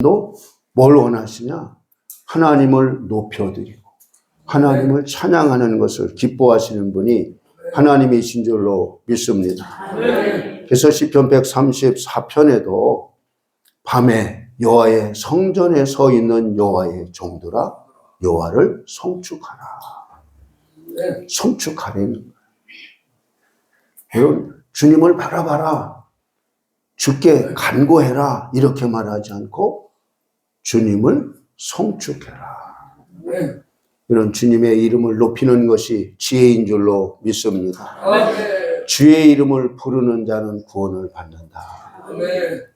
또 뭘 원하시냐? 하나님을 높여드리고 하나님을 찬양하는 것을 기뻐하시는 분이 하나님이신 줄로 믿습니다. 그래서 시편 134편에도 밤에 여호와의 성전에 서 있는 여호와의 종들아 여호와를 송축하라. 송축하라는 거예요. 여러분, 주님을 바라봐라. 주께 간구해라. 이렇게 말하지 않고 주님을 송축해라. 이런 주님의 이름을 높이는 것이 지혜인 줄로 믿습니다. 주의 이름을 부르는 자는 구원을 받는다.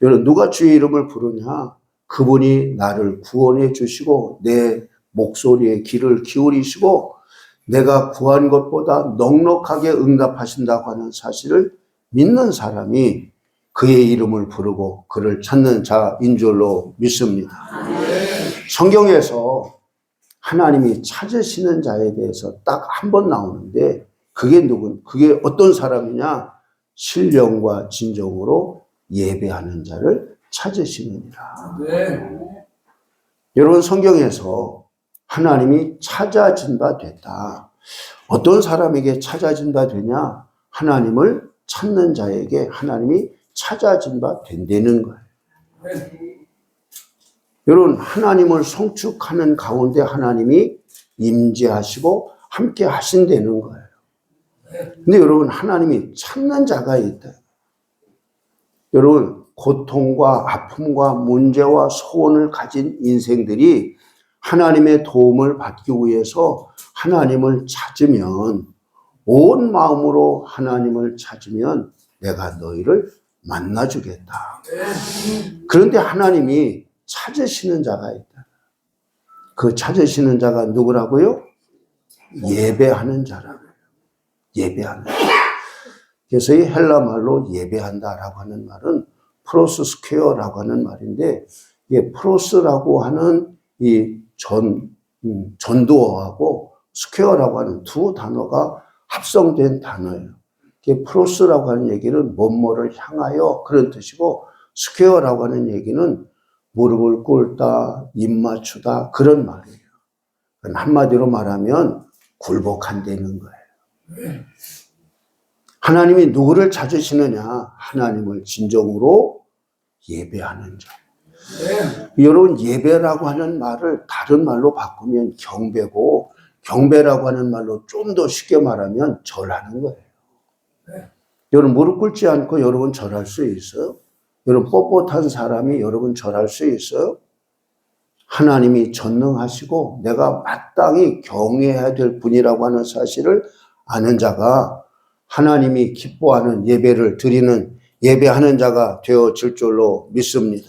여러분, 누가 주의 이름을 부르냐? 그분이 나를 구원해 주시고 내 목소리에 귀를 기울이시고 내가 구한 것보다 넉넉하게 응답하신다고 하는 사실을 믿는 사람이 그의 이름을 부르고 그를 찾는 자인 줄로 믿습니다. 성경에서 하나님이 찾으시는 자에 대해서 딱 한 번 나오는데 그게 그게 어떤 사람이냐? 신령과 진정으로 예배하는 자를 찾으시느니라. 여러분, 성경에서 하나님이 찾아진 바 됐다. 어떤 사람에게 찾아진 바 되냐? 하나님을 찾는 자에게 하나님이 찾아진 바 된다는 거예요. 여러분, 하나님을 송축하는 가운데 하나님이 임재하시고 함께 하신다는 거예요. 근데 여러분, 하나님이 찾는 자가 있다. 여러분, 고통과 아픔과 문제와 소원을 가진 인생들이 하나님의 도움을 받기 위해서 하나님을 찾으면, 온 마음으로 하나님을 찾으면 내가 너희를 만나주겠다. 그런데 하나님이 찾으시는 자가 있다. 그 찾으시는 자가 누구라고요? 예배하는 자라고요. 예배하는 자. 그래서 이 헬라 말로 예배한다라고 하는 말은 프로스 스퀘어라고 하는 말인데, 이게 프로스라고 하는 이 전도어하고 스퀘어라고 하는 두 단어가 합성된 단어예요. 프로스라고 하는 얘기는 뭐뭐를 향하여 그런 뜻이고, 스퀘어라고 하는 얘기는 무릎을 꿇다, 입 맞추다 그런 말이에요. 한마디로 말하면 굴복한다는 거예요. 하나님이 누구를 찾으시느냐? 하나님을 진정으로 예배하는 자. 여러분, 예배라고 하는 말을 다른 말로 바꾸면 경배고, 경배라고 하는 말로 좀 더 쉽게 말하면 절하는 거예요. 여러분, 무릎 꿇지 않고 여러분 절할 수 있어요? 여러분, 뻣뻣한 사람이 여러분 절할 수 있어요? 하나님이 전능하시고 내가 마땅히 경외해야 될 분이라고 하는 사실을 아는 자가 하나님이 기뻐하는 예배를 드리는 예배하는 자가 되어질 줄로 믿습니다.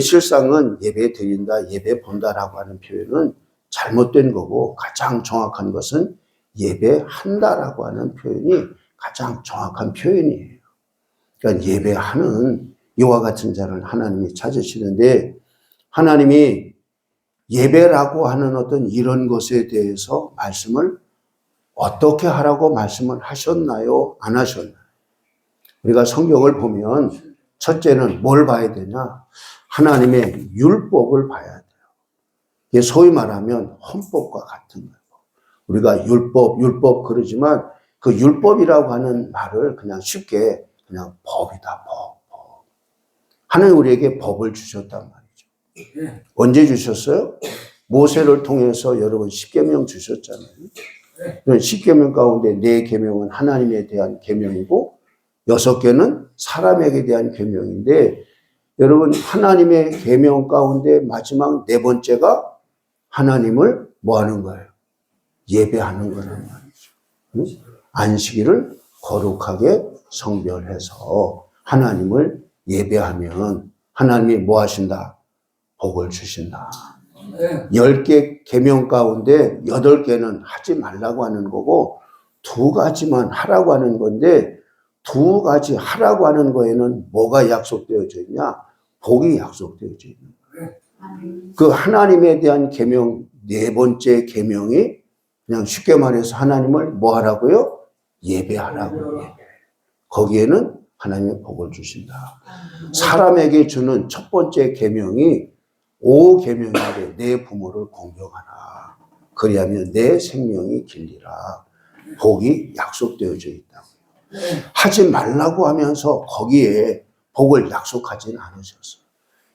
실상은 예배 드린다, 예배 본다라고 하는 표현은 잘못된 거고, 가장 정확한 것은 예배한다라고 하는 표현이 가장 정확한 표현이에요. 그러니까 예배하는 이와 같은 자를 하나님이 찾으시는데, 하나님이 예배라고 하는 어떤 이런 것에 대해서 말씀을 어떻게 하라고 말씀을 하셨나요? 안 하셨나요? 우리가 성경을 보면 첫째는 뭘 봐야 되냐? 하나님의 율법을 봐야 돼요. 이게 소위 말하면 헌법과 같은 거예요. 우리가 율법 그러지만 그 율법이라고 하는 말을 그냥 쉽게 그냥 법이다, 법. 하나님 우리에게 법을 주셨단 말이죠. 언제 주셨어요? 모세를 통해서 여러분 10계명 주셨잖아요. 10계명 가운데 4계명은 하나님에 대한 계명이고 6개는 사람에게 대한 계명인데, 여러분, 하나님의 계명 가운데 마지막 4번째가 하나님을 뭐 하는 거예요? 예배하는 거란 말이죠. 안식일을 거룩하게 성별해서 하나님을 예배하면 하나님이 뭐 하신다? 복을 주신다. 10개 계명 가운데 8개는 하지 말라고 하는 거고 2가지만 하라고 하는 건데, 2가지 하라고 하는 거에는 뭐가 약속되어져 있냐? 복이 약속되어져 있는 거예요. 그 하나님에 대한 계명 4번째 계명이 그냥 쉽게 말해서 하나님을 뭐 하라고요? 예배하라고. 예배. 거기에는 하나님의 복을 주신다. 사람에게 주는 첫 번째 계명이 5계명인데 내 부모를 공경하라. 그리하면 내 생명이 길리라. 복이 약속되어져 있다고. 하지 말라고 하면서 거기에 복을 약속하지는 않으셨어요.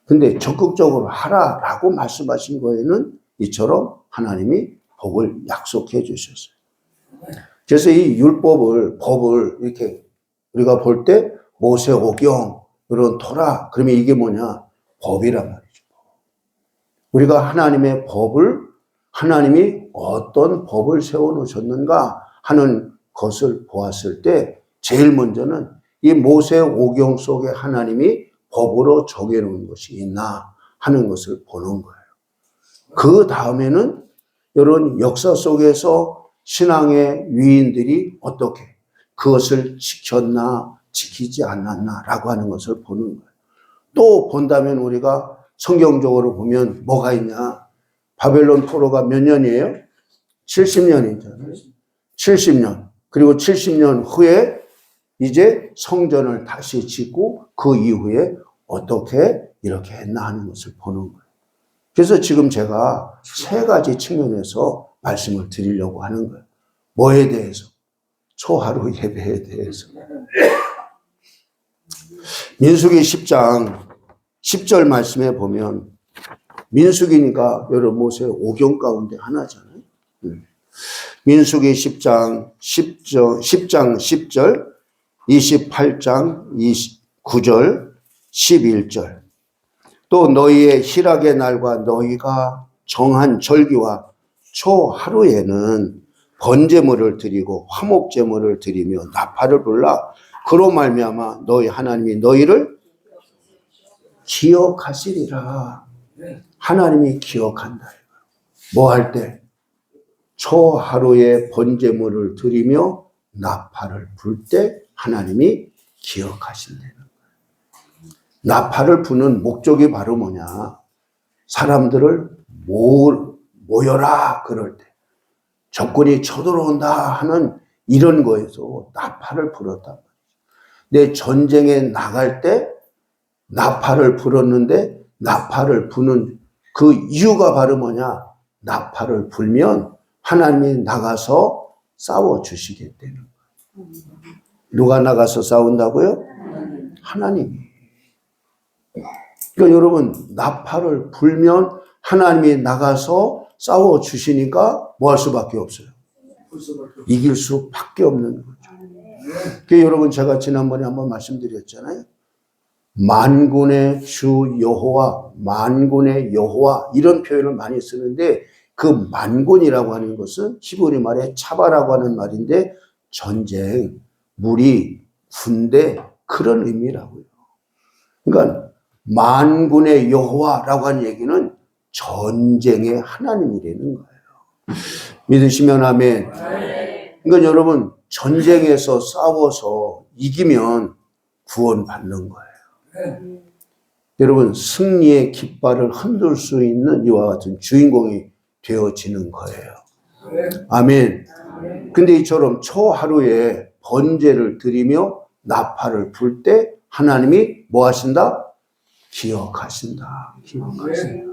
근데 적극적으로 하라라고 말씀하신 거에는 이처럼 하나님이 복을 약속해 주셨어요. 그래서 이 법을 이렇게 우리가 볼 때 모세오경, 이런 토라, 그러면 이게 뭐냐? 법이란 말이죠. 우리가 하나님의 법을, 하나님이 어떤 법을 세워놓으셨는가 하는 것을 보았을 때 제일 먼저는 이 모세오경 속에 하나님이 법으로 정해놓은 것이 있나 하는 것을 보는 거예요. 그 다음에는 이런 역사 속에서 신앙의 위인들이 어떻게 그것을 지켰나 지키지 않았나라고 하는 것을 보는 거예요. 또 본다면 우리가 성경적으로 보면 뭐가 있냐? 바벨론 포로가 몇 년이에요? 70년이잖아요. 70년. 그리고 70년 후에 이제 성전을 다시 짓고 그 이후에 어떻게 이렇게 했나 하는 것을 보는 거예요. 그래서 지금 제가 세 가지 측면에서 말씀을 드리려고 하는 거예요. 뭐에 대해서? 초하루 예배에 대해서. 민수기 10장 10절 말씀에 보면 민수기니까 여러 모세의 오경 가운데 하나잖아요. 민수기 10장 10절 28장 9절 11절 또 너희의 희락의 날과 너희가 정한 절기와 초하루에는 번제물을 드리고 화목제물을 드리며 나팔을 불라 그로 말미암아 너희 하나님이 너희를 기억하시리라. 하나님이 기억한다. 뭐 할 때? 초하루에 번제물을 드리며 나팔을 불 때 하나님이 기억하신다는 거예요. 나팔을 부는 목적이 바로 뭐냐? 사람들을 모여라 그럴 때 적군이 쳐들어온다 하는 이런 거에서 나팔을 불었단 말이죠. 내 전쟁에 나갈 때 나팔을 불었는데 나팔을 부는 그 이유가 바로 뭐냐? 나팔을 불면 하나님이 나가서 싸워주시겠다는 거예요. 누가 나가서 싸운다고요? 하나님이. 그러니까 여러분 나팔을 불면 하나님이 나가서 싸워주시니까 뭐 할 수밖에 없어요? 이길 수밖에 없는 거죠. 그러니까 여러분 제가 지난번에 한번 말씀드렸잖아요. 만군의 주 여호와, 만군의 여호와 이런 표현을 많이 쓰는데 그 만군이라고 하는 것은 히브리 말에 차바라고 하는 말인데 전쟁, 무리, 군대 그런 의미라고요. 그러니까 만군의 여호와라고 하는 얘기는 전쟁의 하나님이라는 거예요. 믿으시면 아멘. 그러니까 여러분 전쟁에서 싸워서 이기면 구원받는 거예요. 여러분 승리의 깃발을 흔들 수 있는 이와 같은 주인공이 되어지는 거예요. 아멘. 근데 이처럼 초하루에 번제를 드리며 나팔을 불 때 하나님이 뭐 하신다? 기억하신다. 기억하신다.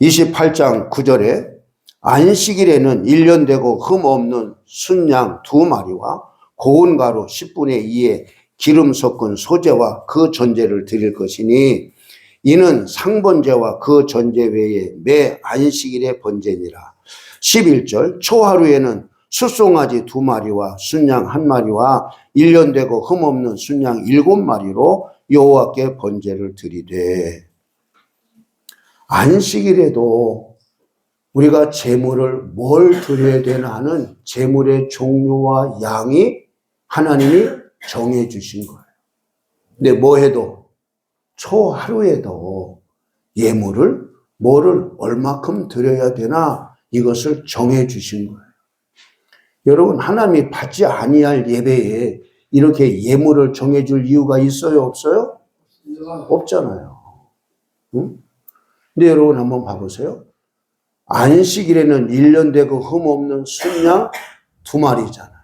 28장 9절에 안식일에는 1년 되고 흠 없는 순양 2마리와 고운 가루 10분의 2의 기름 섞은 소제와 그 전제를 드릴 것이니 이는 상번제와 그 전제 외에 매 안식일의 번제니라. 11절 초하루에는 숫송아지 2마리와 순양 1마리와 1년 되고 흠 없는 순양 7마리로 여호와께 번제를 드리되 안식일에도 우리가 제물을 뭘 드려야 되나 하는 제물의 종류와 양이 하나님이 정해 주신 거예요. 근데 뭐 해도 초하루에도 예물을 뭐를 얼마큼 드려야 되나 이것을 정해 주신 거예요. 여러분 하나님이 받지 아니할 예배에 이렇게 예물을 정해 줄 이유가 있어요? 없어요? 없잖아요. 응? 근데 여러분 한번 봐보세요. 안식일에는 1년 되고 흠 없는 순양 2마리잖아요.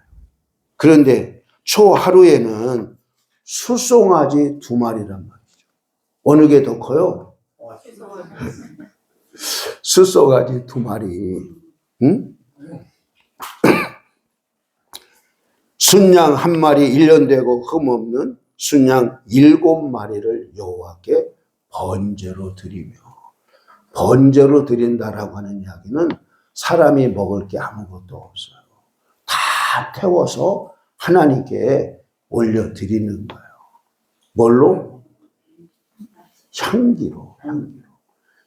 그런데 초하루에는 수송아지 2마리란 말이죠. 어느 게 더 커요? 수송아지 2마리. 응? 순양 1마리 1년 되고 흠없는 순양 7마리를 여호와께 번제로 드리며, 번제로 드린다라고 하는 이야기는 사람이 먹을 게 아무것도 없어요. 다 태워서 하나님께 올려드리는 거예요. 뭘로? 향기로.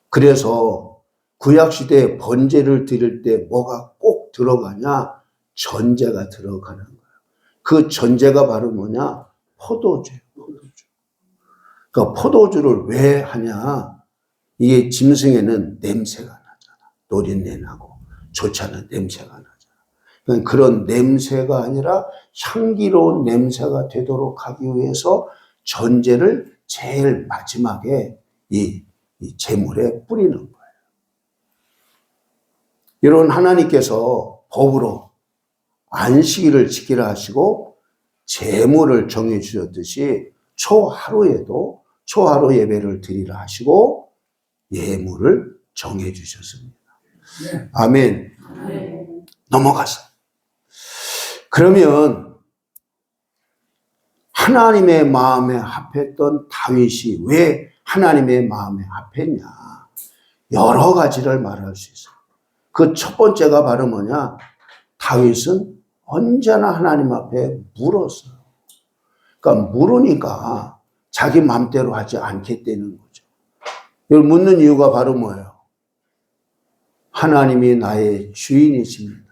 그래서 구약시대에 번제를 드릴 때 뭐가 꼭 들어가냐? 전제가 들어가는 거예요. 그 전제가 바로 뭐냐? 포도주예요. 그러니까 포도주를 왜 하냐? 이게 짐승에는 냄새가 나잖아. 노린내 나고 좋지 않은 냄새가 나잖아. 그러니까 그런 냄새가 아니라 향기로운 냄새가 되도록 하기 위해서 전제를 제일 마지막에 이 제물에 뿌리는 거예요. 이런 하나님께서 법으로 안식일을 지키라 하시고 제물을 정해 주셨듯이 초하루에도 초하루 예배를 드리라 하시고 예물을 정해 주셨습니다. 아멘. 넘어가서. 그러면 하나님의 마음에 합했던 다윗이 왜 하나님의 마음에 합했냐? 여러 가지를 말할 수 있어요. 그 첫 번째가 바로 뭐냐? 다윗은 언제나 하나님 앞에 물었어요. 그러니까 물으니까 자기 마음대로 하지 않겠다는 거죠. 이걸 묻는 이유가 바로 뭐예요? 하나님이 나의 주인이십니다.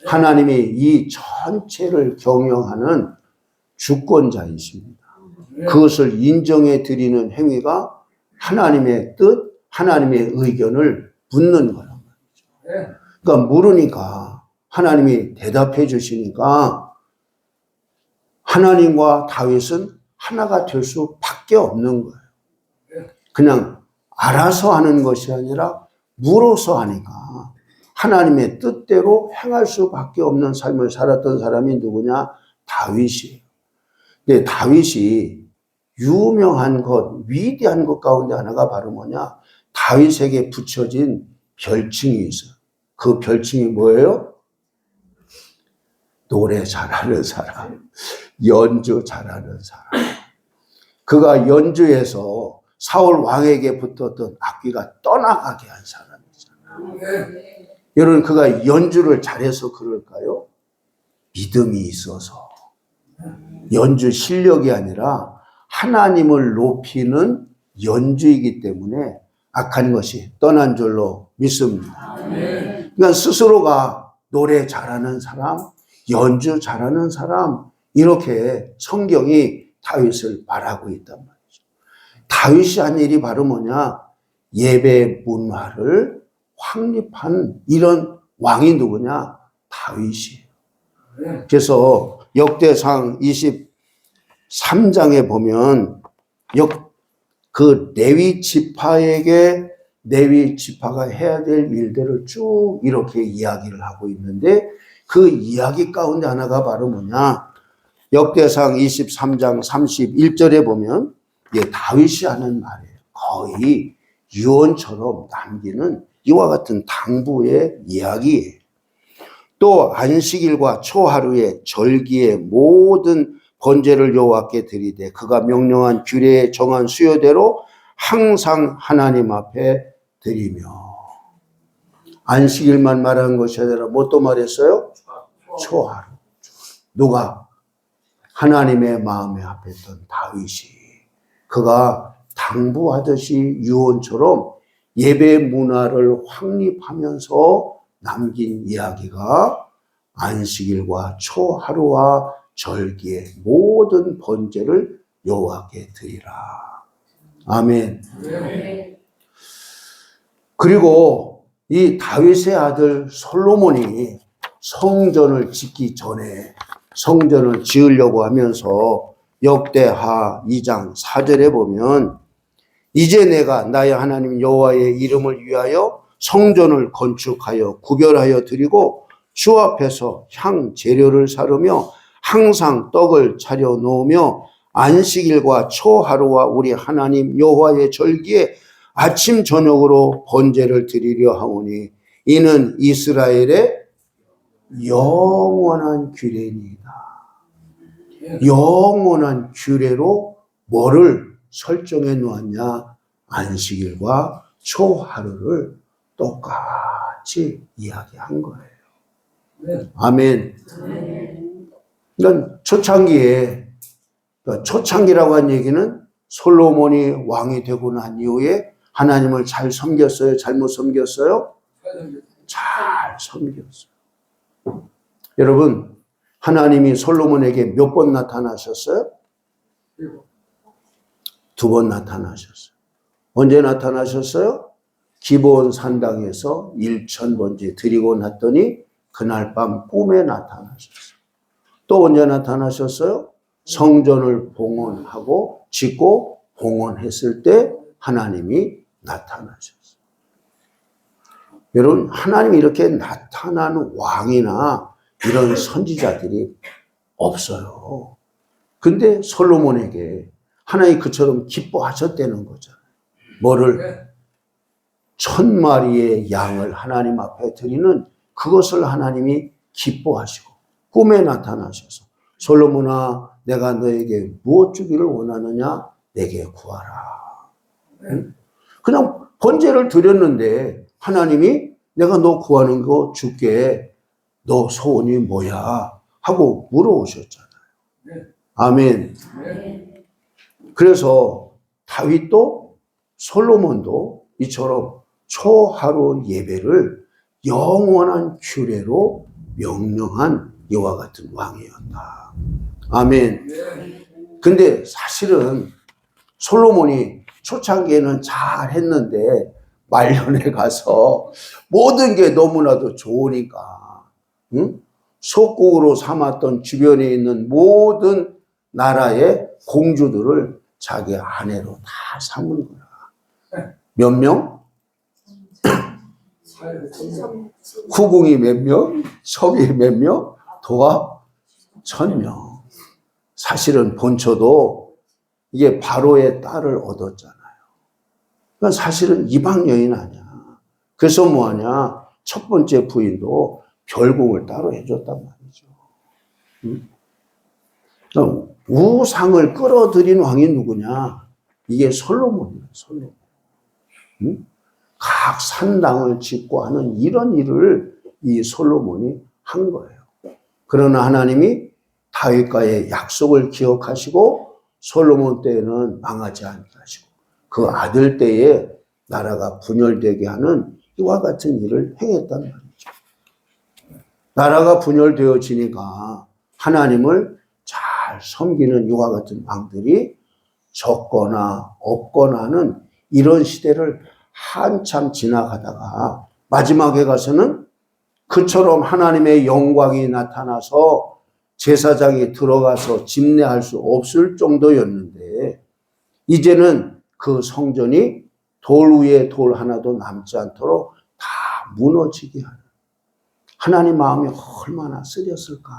하나님이 이 전체를 경영하는 주권자이십니다. 그것을 인정해 드리는 행위가 하나님의 뜻, 하나님의 의견을 묻는 거란 말이죠. 그러니까 물으니까 하나님이 대답해 주시니까 하나님과 다윗은 하나가 될 수밖에 없는 거예요. 그냥 알아서 하는 것이 아니라 물어서 하니까 하나님의 뜻대로 행할 수밖에 없는 삶을 살았던 사람이 누구냐? 다윗이에요. 근데 다윗이 유명한 것, 위대한 것 가운데 하나가 바로 뭐냐? 다윗에게 붙여진 별칭이 있어요. 그 별칭이 뭐예요? 노래 잘하는 사람, 연주 잘하는 사람. 그가 연주해서 사울 왕에게 붙었던 악귀가 떠나가게 한 사람이잖아요. 여러분, 그가 연주를 잘해서 그럴까요? 믿음이 있어서. 연주 실력이 아니라 하나님을 높이는 연주이기 때문에 악한 것이 떠난 줄로 믿습니다. 그러니까 스스로가 노래 잘하는 사람, 연주 잘하는 사람, 이렇게 성경이 다윗을 말하고 있단 말이죠. 다윗이 한 일이 바로 뭐냐? 예배 문화를 확립한 이런 왕이 누구냐? 다윗이에요. 그래서 역대상 23장에 보면 그 레위 지파에게 레위 지파가 해야 될 일들을 쭉 이렇게 이야기를 하고 있는데 그 이야기 가운데 하나가 바로 뭐냐? 역대상 23장 31절에 보면 다윗이 하는 말이에요. 거의 유언처럼 남기는 이와 같은 당부의 이야기예요. 또 안식일과 초하루에 절기의 모든 번제를 여호와께 드리되 그가 명령한 규례에 정한 수요대로 항상 하나님 앞에 드리며. 안식일만 말한 것이 아니라 뭐 또 말했어요? 초하루. 누가? 하나님의 마음에 합했던 다윗이. 그가 당부하듯이 유언처럼 예배 문화를 확립하면서 남긴 이야기가 안식일과 초하루와 절기의 모든 번제를 여호와께 드리라. 아멘. 그리고 이 다윗의 아들 솔로몬이 성전을 짓기 전에 성전을 지으려고 하면서 역대하 2장 4절에 보면 이제 내가 나의 하나님 여호와의 이름을 위하여 성전을 건축하여 구별하여 드리고 주 앞에서 향 재료를 사르며 항상 떡을 차려 놓으며 안식일과 초하루와 우리 하나님 여호와의 절기에 아침 저녁으로 번제를 드리려 하오니 이는 이스라엘의 영원한 규례니이다. 영원한 규례로 뭐를 설정해 놓았냐? 안식일과 초하루를 똑같이 이야기한 거예요. 아멘. 그러니까 초창기라고 한 얘기는 솔로몬이 왕이 되고 난 이후에 하나님을 잘 섬겼어요? 잘못 섬겼어요? 잘 섬겼어요. 여러분, 하나님이 솔로몬에게 몇 번 나타나셨어요? 2번 나타나셨어요. 언제 나타나셨어요? 기브온 산당에서 1000번째 드리고 났더니 그날 밤 꿈에 나타나셨어요. 또 언제 나타나셨어요? 성전을 봉헌하고 짓고 봉헌했을 때 하나님이 나타나셨어요. 여러분, 하나님이 이렇게 나타나는 왕이나 이런 선지자들이 없어요. 근데 솔로몬에게 하나님이 그처럼 기뻐하셨다는 거잖아요. 뭐를? 1000마리의 양을 하나님 앞에 드리는 그것을 하나님이 기뻐하시고 꿈에 나타나셔서 솔로몬아, 내가 너에게 무엇 주기를 원하느냐? 내게 구하라. 그냥 번제를 드렸는데 하나님이 내가 너 구하는 거 줄게. 너 소원이 뭐야? 하고 물어오셨잖아요. 아멘. 그래서 다윗도 솔로몬도 이처럼 초하루 예배를 영원한 규례로 명령한 이와 같은 왕이었다. 아멘. 근데 사실은 솔로몬이 초창기에는 잘 했는데 말년에 가서 모든 게 너무나도 좋으니까 속국으로 삼았던 주변에 있는 모든 나라의 공주들을 자기 아내로 다 삼은 거야. 몇 명? 후궁이 몇 명? 섭이 몇 명? 도합 1000명. 사실은 본처도 이게 바로의 딸을 얻었잖아요. 그러니까 사실은 이방 여인 아니야. 그래서 뭐하냐? 첫 번째 부인도 결국을 따로 해줬단 말이죠. 그러니까 우상을 끌어들인 왕이 누구냐? 이게 솔로몬이에요. 솔로몬. 각 산당을 짓고 하는 이런 일을 이 솔로몬이 한 거예요. 그러나 하나님이 다윗과의 약속을 기억하시고 솔로몬 때에는 망하지 않게 하시고 그 아들 때에 나라가 분열되게 하는 이와 같은 일을 행했단 말이죠. 나라가 분열되어지니까 하나님을 잘 섬기는 이와 같은 왕들이 적거나 없거나 하는 이런 시대를 한참 지나가다가 마지막에 가서는 그처럼 하나님의 영광이 나타나서 제사장이 들어가서 집례할 수 없을 정도였는데 이제는 그 성전이 돌 위에 돌 하나도 남지 않도록 다 무너지게 하는 하나님 마음이 얼마나 쓰렸을까.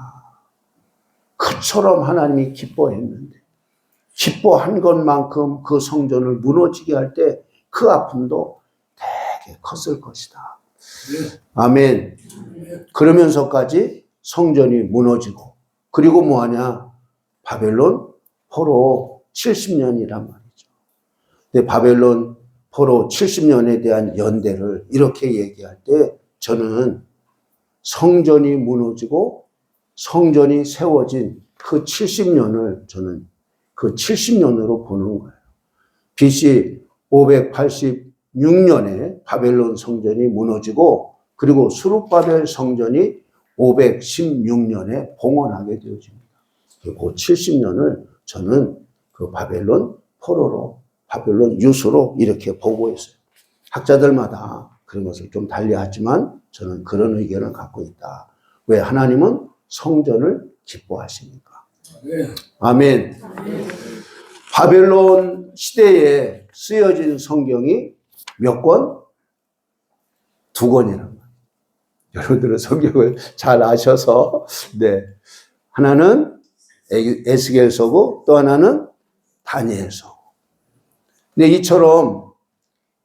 그처럼 하나님이 기뻐했는데 기뻐한 것만큼 그 성전을 무너지게 할 때 그 아픔도 되게 컸을 것이다. 아멘. 그러면서까지 성전이 무너지고 그리고 뭐하냐? 바벨론 포로 70년이란 말이죠. 근데 바벨론 포로 70년에 대한 연대를 이렇게 얘기할 때 저는 성전이 무너지고 성전이 세워진 그 70년을 저는 그 70년으로 보는 거예요. BC 586년에 바벨론 성전이 무너지고 그리고 수룹바벨 성전이 516년에 봉헌하게 되어집니다. 그 70년을 저는 그 바벨론 포로로 바벨론 유수로 이렇게 보고 있어요. 학자들마다 그런 것을 좀 달리하지만 저는 그런 의견을 갖고 있다. 왜? 하나님은 성전을 기뻐하시니까. 아멘. 바벨론 시대에 쓰여진 성경이 몇 권? 2권이란 말이에요. 여러분들은 성경을 잘 아셔서 네. 하나는 에스겔서고 또 하나는 다니엘서. 근데 이처럼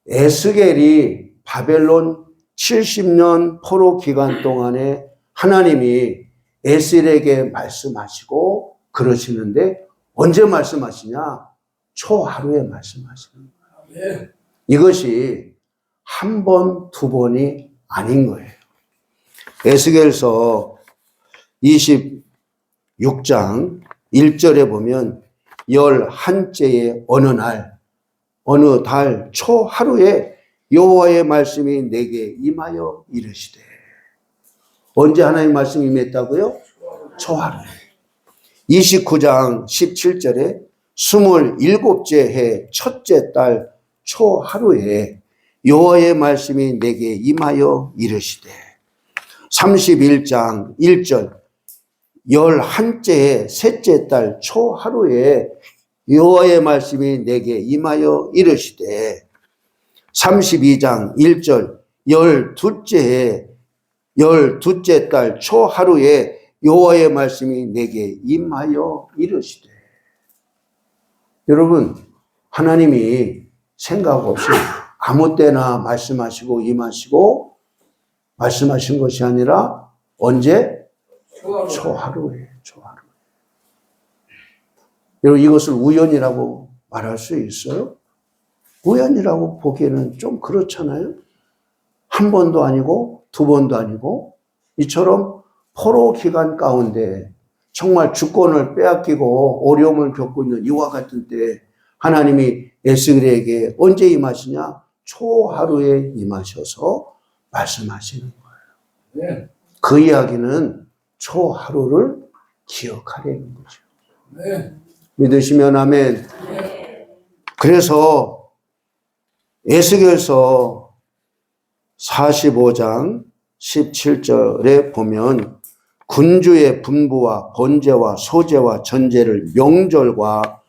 에스겔이 바벨론 70년 포로 기간 동안에 하나님이 에스겔에게 말씀하시고 그러시는데 언제 말씀하시냐? 초하루에 말씀하시는 거예요. 이것이 한 번, 두 번이 아닌 거예요. 에스겔서 26장 1절에 보면 11째의 어느 날, 어느 달 초하루에 여호와의 말씀이 내게 임하여 이르시되. 언제 하나님의 말씀이 임했다고요? 초하루에. 29장 17절에 27째 해 첫째 달 초하루에 여호와의 말씀이 내게 임하여 이르시되. 31장 1절 11째 해 셋째 달 초하루에 여호와의 말씀이 내게 임하여 이르시되. 32장 1절 12째 해 12째 달 초하루에 여호와의 말씀이 내게 임하여 이르시되. 여러분, 하나님이 생각 없이 아무 때나 말씀하시고 임하시고 말씀하신 것이 아니라 언제? 초하루에. 여러분, 이것을 우연이라고 말할 수 있어요? 우연이라고 보기에는 좀 그렇잖아요. 한 번도 아니고 두 번도 아니고 이처럼 포로 기간 가운데 정말 주권을 빼앗기고 어려움을 겪고 있는 이와 같은 때 하나님이 에스겔에게 언제 임하시냐? 초하루에 임하셔서 말씀하시는 거예요. 그 이야기는 초하루를 기억하려는 거죠. 믿으시면 아멘. 그래서 에스겔서 45장 17절에 보면 군주의 분부와 번제와 소제와 전제를 명절과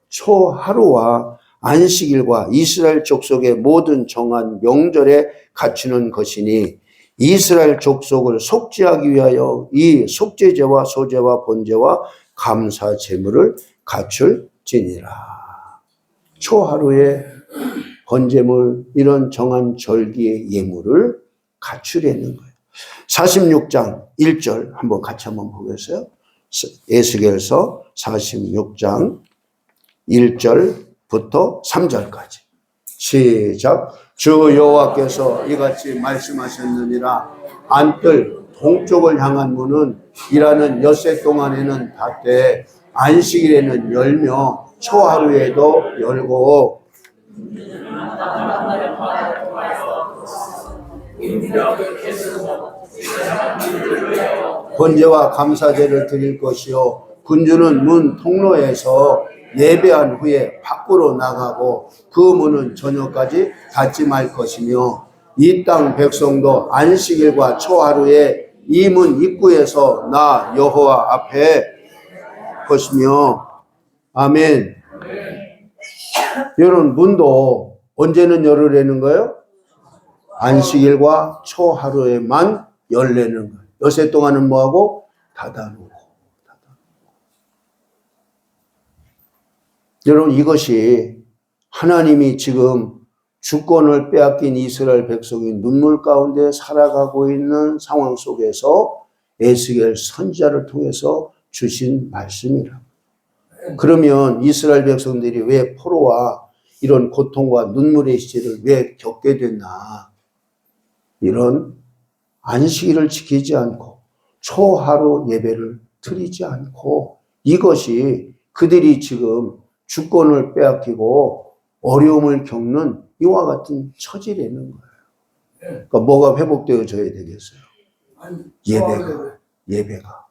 초하루와 안식일과 이스라엘 족속의 모든 정한 명절에 갖추는 것이니 이스라엘 족속을 속죄하기 위하여 이 속죄제와 소제와 번제와 감사 제물을 갖출지니라. 초하루에 번제물 이런 정한 절기의 예물을 갖추려는 거예요. 46장 1절 한번 같이 한번 보겠어요. 에스겔서 46장 1절부터 3절까지 시작. 주 여호와께서 이같이 말씀하셨느니라. 안뜰 동쪽을 향한 문은 일하는 엿새 동안에는 닫되 안식일에는 열며 초하루에도 열고 번제와 감사제를 드릴 것이요 군주는 문 통로에서 예배한 후에 밖으로 나가고 그 문은 저녁까지 닫지 말 것이며 이 땅 백성도 안식일과 초하루에 이 문 입구에서 나 여호와 앞에 것이며. 아멘. 여러분, 문도 언제는 열으라는 거예요? 안식일과 초하루에만 열려는 거예요. 엿새 동안은 뭐하고? 닫아놓고. 여러분, 이것이 하나님이 지금 주권을 빼앗긴 이스라엘 백성이 눈물 가운데 살아가고 있는 상황 속에서 에스겔 선지자를 통해서 주신 말씀이라. 그러면 이스라엘 백성들이 왜 포로와 이런 고통과 눈물의 시절을 왜 겪게 됐나? 이런 안식일을 지키지 않고 초하루 예배를 드리지 않고 이것이 그들이 지금 주권을 빼앗기고 어려움을 겪는 이와 같은 처지라는 거예요. 그러니까 뭐가 회복되어져야 되겠어요? 예배가.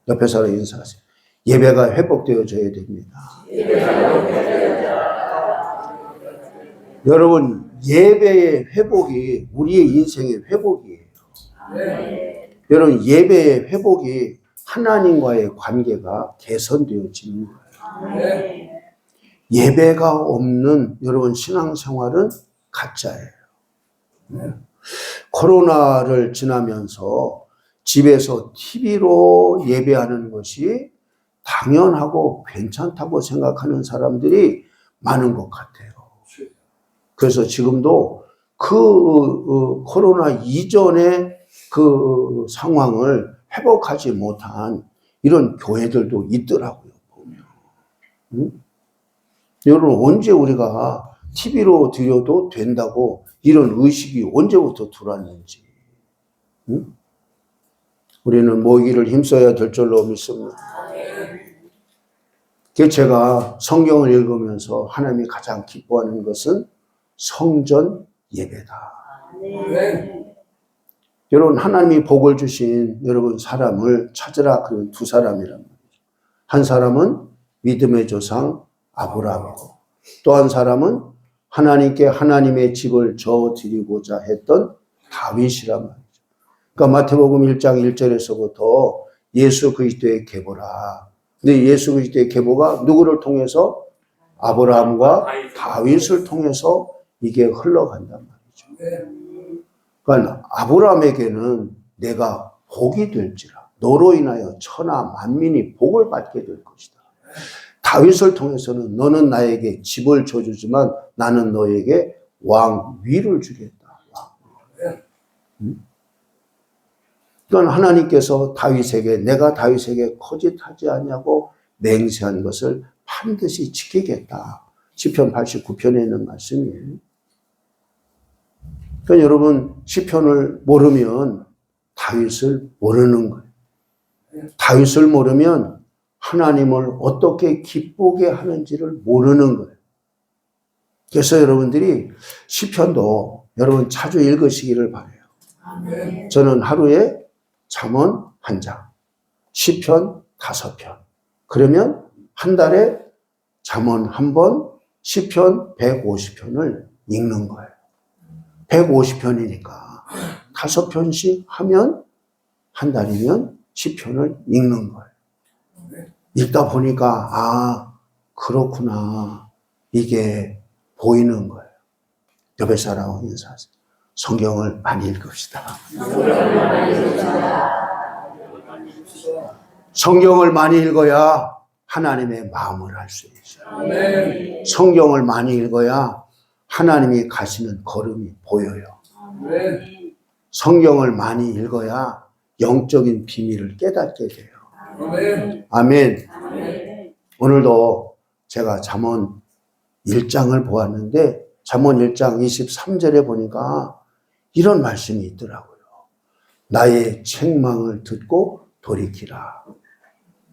옆에 사람 인사하세요. 예배가 회복되어져야 됩니다. 여러분, 예배의 회복이 우리의 인생의 회복이에요. 여러분, 예배의 회복이 하나님과의 관계가 개선되어지는 거예요. 예배가 없는 여러분 신앙생활은 가짜예요. 코로나를 지나면서 집에서 TV로 예배하는 것이 당연하고 괜찮다고 생각하는 사람들이 많은 것 같아요. 그래서 지금도 그 코로나 이전의 그 상황을 회복하지 못한 이런 교회들도 있더라고요, 보면. 응? 여러분, 언제 우리가 TV로 드려도 된다고 이런 의식이 언제부터 들어왔는지. 응? 우리는 모이기를 힘써야 될 줄로 믿습니다. 제가 성경을 읽으면서 하나님이 가장 기뻐하는 것은 성전 예배다. 여러분, 하나님이 복을 주신 여러분 사람을 찾으라. 그런 두 사람이란 말이죠. 한 사람은 믿음의 조상 아브라함이고, 또 한 사람은 하나님께 하나님의 집을 져드리고자 했던 다윗이란 말이죠. 그러니까 마태복음 1장 1절에서부터 예수 그리스도의 계보라. 근데 예수 그리스도의 계보가 누구를 통해서? 아브라함과 다윗을 통해서 이게 흘러간단 말이죠. 그러니까 아브라함에게는 내가 복이 될지라. 너로 인하여 천하 만민이 복을 받게 될 것이다. 다윗을 통해서는 너는 나에게 집을 줘주지만 나는 너에게 왕위를 주겠다. 그러니까 하나님께서 다윗에게 내가 다윗에게 거짓하지 않냐고 맹세한 것을 반드시 지키겠다. 시편 89편에 있는 말씀이에요. 그러니까 여러분, 시편을 모르면 다윗을 모르는 거예요. 다윗을 모르면 하나님을 어떻게 기쁘게 하는지를 모르는 거예요. 그래서 여러분들이 시편도 여러분 자주 읽으시기를 바라요. 저는 하루에 잠언 1장, 시편 5편. 그러면 한 달에 잠언 1번, 시편 150편을 읽는 거예요. 150편이니까 5편씩 하면 한 달이면 10편을 읽는 거예요. 읽다 보니까 아, 그렇구나. 이게 보이는 거예요. 옆에 사람하고 인사하세요. 성경을 많이 읽읍시다. 성경을 많이 읽어야 하나님의 마음을 알 수 있어요. 성경을 많이 읽어야 하나님이 가시는 걸음이 보여요. 성경을 많이 읽어야 영적인 비밀을 깨닫게 돼요. 아멘. 오늘도 제가 잠언 1장을 보았는데 잠언 1장 23절에 보니까 이런 말씀이 있더라고요. 나의 책망을 듣고 돌이키라.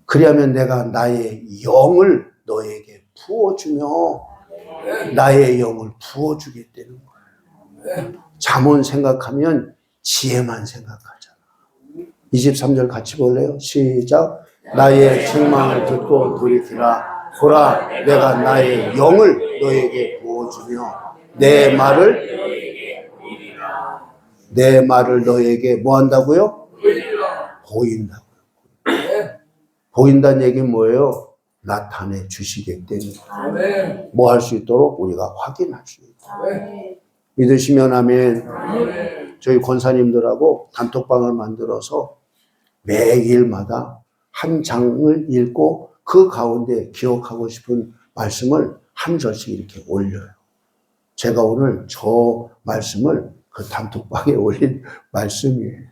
그리하면 내가 나의 영을 너에게 부어주며 나의 영을 부어주겠다는 거예요. 잠언 생각하면 지혜만 생각하잖아. 23절 같이 볼래요? 시작. 나의 책망을 듣고 돌이키라. 보라, 내가 나의 영을 너에게 부어주며 내 말을 너에게 뭐 한다고요? 보인다고요. 보인다는 얘기는 뭐예요? 나타내 주시겠다는 거예요. 뭐 할 수 있도록 우리가 확인할 수 있도록. 믿으시면 아멘. 저희 권사님들하고 단톡방을 만들어서 매일마다 한 장을 읽고 그 가운데 기억하고 싶은 말씀을 한 절씩 이렇게 올려요. 제가 오늘 저 말씀을 그 단톡방에 올린 말씀이에요.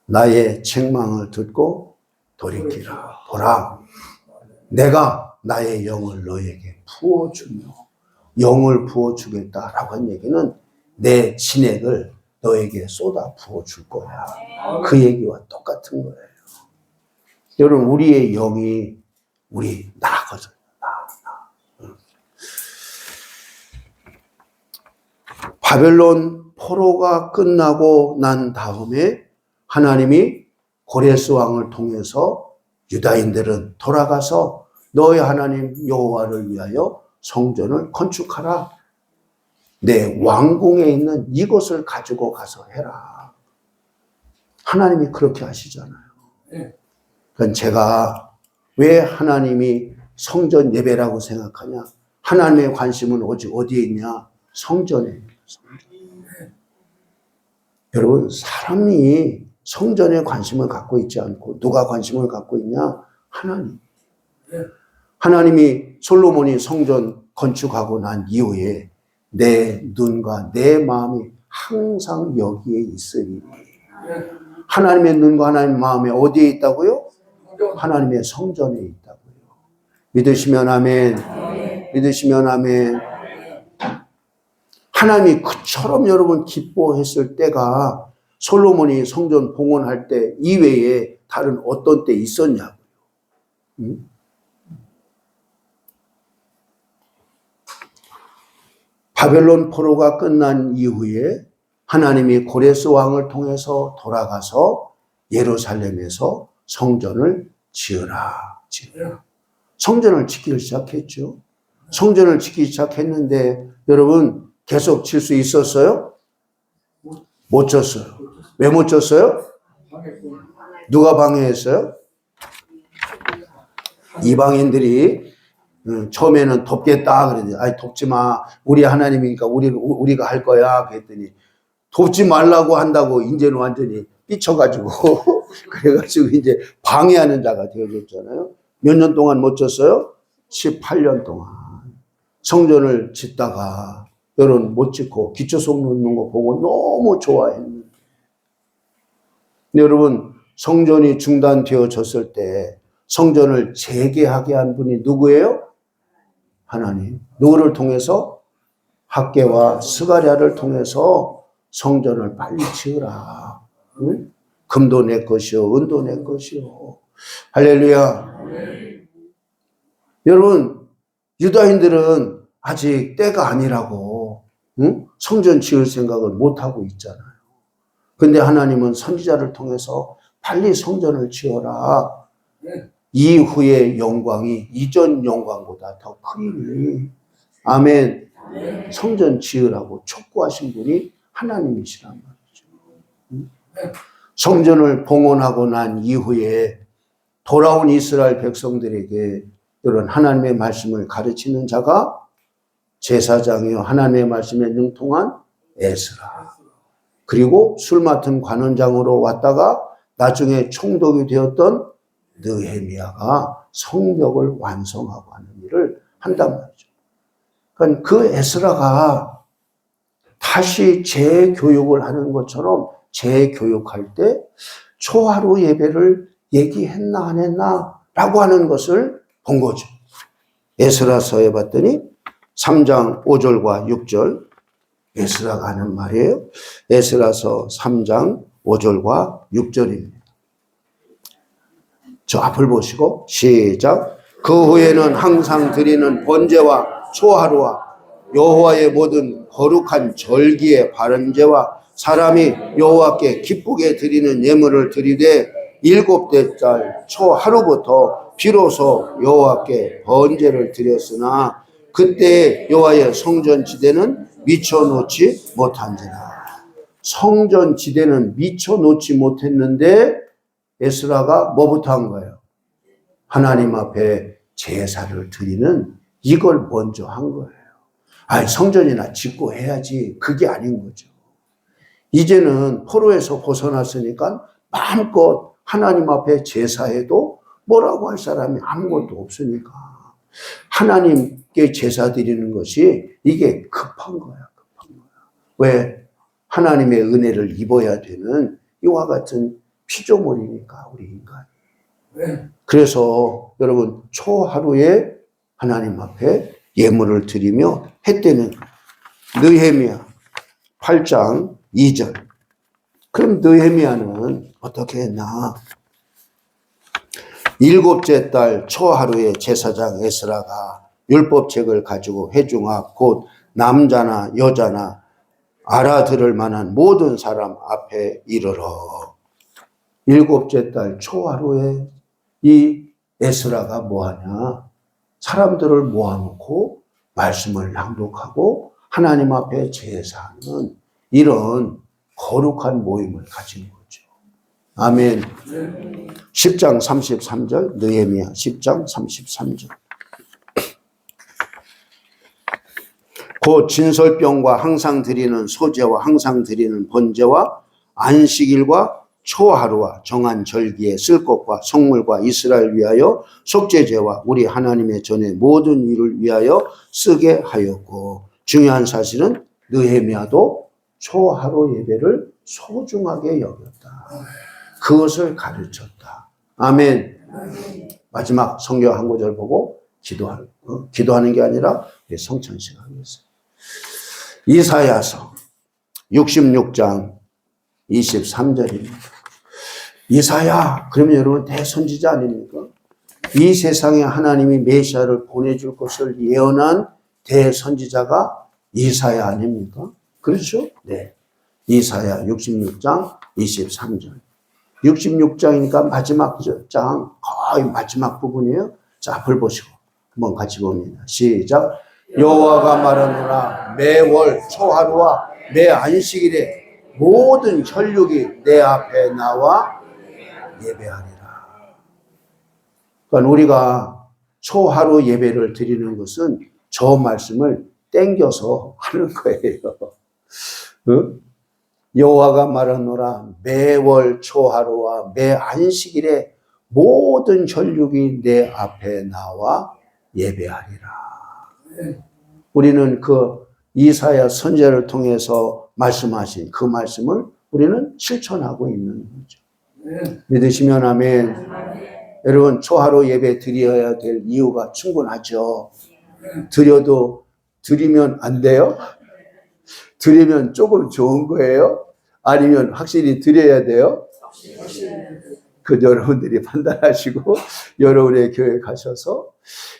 나의 책망을 듣고 돌이키라. 보라, 내가 나의 영을 너에게 부어주며 영을 부어주겠다라고 한 얘기는 내 진액을 너에게 쏟아 부어줄 거야. 그 얘기와 똑같은 거예요. 여러분, 우리의 영이 우리 나거든요. 바벨론 포로가 끝나고 난 다음에 하나님이 고레스 왕을 통해서 유다인들은 돌아가서 너의 하나님 여호와를 위하여 성전을 건축하라. 내 왕궁에 있는 이것을 가지고 가서 해라. 하나님이 그렇게 하시잖아요. 그러니까 제가 왜 하나님이 성전 예배라고 생각하냐? 하나님의 관심은 오직 어디에 있냐? 성전에 있는 성전. 여러분, 사람이 성전에 관심을 갖고 있지 않고 누가 관심을 갖고 있냐? 하나님. 하나님이 솔로몬이 성전 건축하고 난 이후에 내 눈과 내 마음이 항상 여기에 있으니 하나님의 눈과 하나님의 마음이 어디에 있다고요? 하나님의 성전에 있다고요. 믿으시면 아멘. 믿으시면 아멘. 하나님이 그처럼 여러분 기뻐했을 때가 솔로몬이 성전 봉헌할 때 이외에 다른 어떤 때 있었냐고요. 바벨론 포로가 끝난 이후에 하나님이 고레스 왕을 통해서 돌아가서 예루살렘에서 성전을 지으라. 성전을 짓기 시작했죠. 성전을 짓기 시작했는데 여러분 계속 질 수 있었어요? 못 졌어요. 왜 못 졌어요? 누가 방해했어요? 이방인들이 처음에는 돕겠다 그랬더니 아이 돕지 마. 우리 하나님이니까 우리가 할 거야 그랬더니 돕지 말라고 한다고 이제는 완전히 삐쳐가지고 그래가지고 이제 방해하는 자가 되어졌잖아요. 몇 년 동안 못 졌어요? 18년 동안 성전을 짓다가 여러분 못 짓고 기초속 놓는 거 보고 너무 좋아했는데 여러분 성전이 중단되어졌을 때 성전을 재개하게 한 분이 누구예요? 하나님. 누구를 통해서? 학개와 스가랴를 통해서 성전을 빨리 지으라. 응? 금도 내 것이요 은도 내 것이요. 할렐루야. 여러분 유다인들은 아직 때가 아니라고 성전 지을 생각을 못하고 있잖아요. 근데 하나님은 선지자를 통해서 빨리 성전을 지어라. 이후의 영광이 이전 영광보다 더 크니 아멘. 성전 지으라고 촉구하신 분이 하나님이시란 말이죠. 성전을 봉헌하고 난 이후에 돌아온 이스라엘 백성들에게 이런 하나님의 말씀을 가르치는 자가 제사장이요 하나님의 말씀에 능통한 에스라. 그리고 술 맡은 관원장으로 왔다가 나중에 총독이 되었던 느헤미야가 성벽을 완성하고 하는 일을 한단 말이죠. 그러니까 그 에스라가 다시 재교육을 하는 것처럼 재교육할 때 초하루 예배를 얘기했나 안 했나 라고 하는 것을 본 거죠. 에스라서에 봤더니 3장 5절과 6절 에스라가 하는 말이에요. 에스라서 3장 5절과 6절입니다. 저 앞을 보시고 시작. 그 후에는 항상 드리는 번제와 초하루와 여호와의 모든 거룩한 절기의 바른제와 사람이 여호와께 기쁘게 드리는 예물을 드리되 7째 달 초하루부터 비로소 여호와께 번제를 드렸으나 그때 여호와의 성전 지대는 미쳐놓지 못한지라. 성전 지대는 미쳐놓지 못했는데 에스라가 뭐부터 한 거예요? 하나님 앞에 제사를 드리는 이걸 먼저 한 거예요. 아니 성전이나 짓고 해야지. 그게 아닌 거죠. 이제는 포로에서 벗어났으니까 마음껏 하나님 앞에 제사해도 뭐라고 할 사람이 아무것도 없으니까 하나님께 제사 드리는 것이 이게 급한 거야. 급한 거야. 왜? 하나님의 은혜를 입어야 되는 이와 같은 피조물이니까 우리 인간이. 그래서 여러분 초하루에 하나님 앞에 예물을 드리며 했다는 느헤미야 8장 2절. 그럼 느헤미야는 어떻게 했나? 7째 달 초하루에 제사장 에스라가 율법책을 가지고 회중앞 곧 남자나 여자나 알아들을 만한 모든 사람 앞에 이르러. 7째 달 초하루에 이 에스라가 뭐하냐? 사람들을 모아놓고 말씀을 낭독하고 하나님 앞에 제사하는 이런 거룩한 모임을 가진 거죠. 아멘. 10장 33절 느헤미야 10장 33절. 곧 진설병과 항상 드리는 소제와 항상 드리는 번제와 안식일과 초하루와 정한 절기에 쓸 것과 성물과 이스라엘 위하여 속죄제와 우리 하나님의 전에 모든 일을 위하여 쓰게 하였고, 중요한 사실은 느헤미야도 초하루 예배를 소중하게 여겼다. 그것을 가르쳤다. 아멘. 마지막 성경 한 구절 보고 기도하는 게 아니라 성찬식 하겠어요. 이사야서 66장 23절입니다. 이사야, 그러면 여러분 대선지자 아닙니까? 이 세상에 하나님이 메시아를 보내줄 것을 예언한 대선지자가 이사야 아닙니까? 그렇죠? 네. 이사야 66장 23절. 66장이니까 마지막 장, 거의 마지막 부분이에요. 자, 앞을 보시고 한번 같이 봅니다. 시작. 여호와가 말하노라, 매월 초하루와 매 안식일에 모든 혈육이 내 앞에 나와 예배하리라. 그러니까 우리가 초하루 예배를 드리는 것은 저 말씀을 땡겨서 하는 거예요. 응? 여호와가 말하노라, 매월 초하루와 매 안식일에 모든 혈육이 내 앞에 나와 예배하리라. 우리는 그 이사야 선지자를 통해서 말씀하신 그 말씀을 우리는 실천하고 있는 거죠. 믿으시면 아멘. 여러분, 초하루 예배 드려야 될 이유가 충분하죠. 드리면 안 돼요? 드리면 조금 좋은 거예요? 아니면 확실히 드려야 돼요? 그 여러분들이 판단하시고 여러분의 교회 가셔서,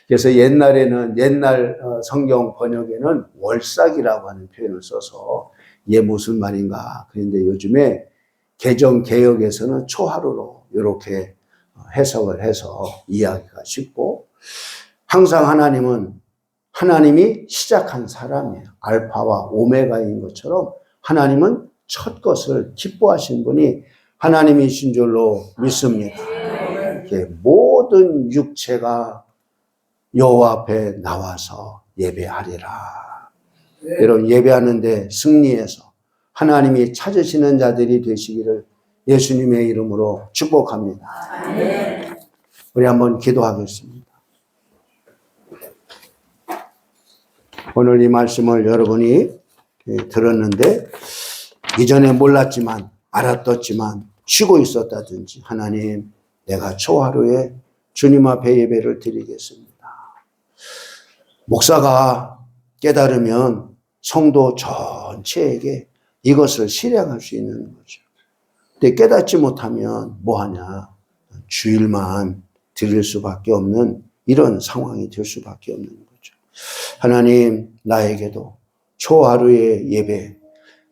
그래서 옛날 성경 번역에는 월삭이라고 하는 표현을 써서 이게 무슨 말인가. 그런데 요즘에 개정 개역에서는 초하루로 이렇게 해석을 해서 이해하기가 쉽고, 항상 하나님이 시작한 사람이에요. 알파와 오메가인 것처럼 하나님은 첫 것을 기뻐하신 분이 하나님이신 줄로 믿습니다. 모든 육체가 여호와 앞에 나와서 예배하리라. 여러분, 예배하는데 승리해서 하나님이 찾으시는 자들이 되시기를 예수님의 이름으로 축복합니다. 우리 한번 기도하겠습니다. 오늘 이 말씀을 여러분이 들었는데 이전에 몰랐지만 알았었지만 쉬고 있었다든지, 하나님, 내가 초하루에 주님 앞에 예배를 드리겠습니다. 목사가 깨달으면 성도 전체에게 이것을 실행할 수 있는 거죠. 근데 깨닫지 못하면 뭐하냐? 주일만 드릴 수밖에 없는 이런 상황이 될 수밖에 없는 거죠. 하나님, 나에게도 초하루의 예배,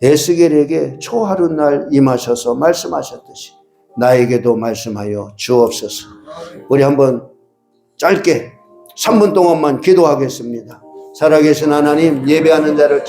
에스겔에게 초하루 날 임하셔서 말씀하셨듯이 나에게도 말씀하여 주옵소서. 우리 한번 짧게 3분 동안만 기도하겠습니다. 살아계신 하나님, 예배하는 자를